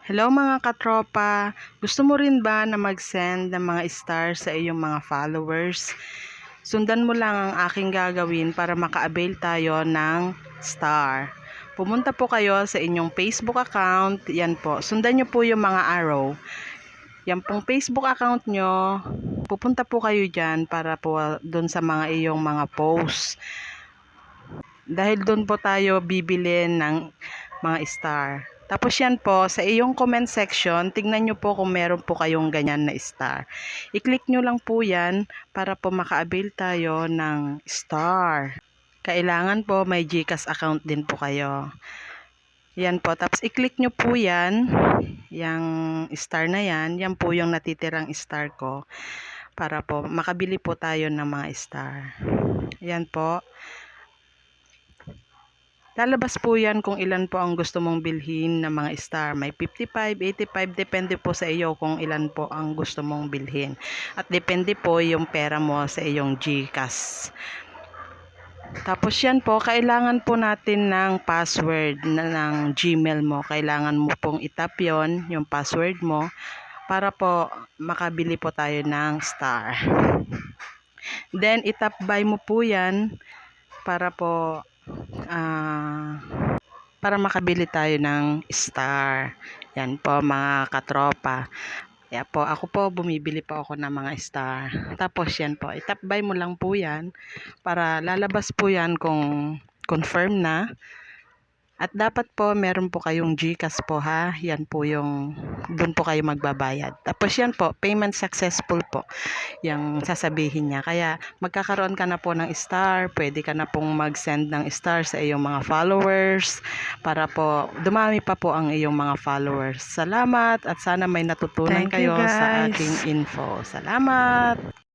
Hello mga katropa, gusto mo rin ba na mag-send ng mga star sa iyong mga followers? Sundan mo lang ang aking gagawin para maka-avail tayo ng star. Pumunta po kayo sa inyong Facebook account, yan po, sundan nyo po yung mga arrow. Yan pong Facebook account nyo, pupunta po kayo dyan para po doon sa mga iyong mga posts. Dahil doon po tayo bibili ng mga star. Tapos yan po, sa iyong comment section, tignan nyo po kung meron po kayong ganyan na star. I-click nyo lang po yan para po maka-avail tayo ng star. Kailangan po may GCash account din po kayo. Yan po, tapos i-click nyo po yan, yung star na yan, yan po yung natitirang star ko. Para po makabili po tayo ng mga star. Yan po. Lalabas po yan kung ilan po ang gusto mong bilhin ng mga star. May 55, 85, depende po sa iyo kung ilan po ang gusto mong bilhin. At depende po yung pera mo sa iyong GCash. Tapos yan po, kailangan po natin ng password ng Gmail mo. Kailangan mo pong itap yon, yung password mo, para po makabili po tayo ng star. Then, itap buy mo po yan para po para makabili tayo ng star. Yan po mga katropa. Kaya po, ako po bumibili po ako ng mga star. Tapos yan po, itap buy mo lang po yan para lalabas po yan kung confirm na. At dapat po meron po kayong GCash po ha. Yan po yung doon po kayo magbabayad. Tapos yan po, payment successful po yung sasabihin niya. Kaya magkakaroon ka na po ng star, pwede ka na pong mag-send ng star sa iyong mga followers para po dumami pa po ang iyong mga followers. Salamat at sana may natutunan Thank you, kayo sa guys. aking info. Salamat!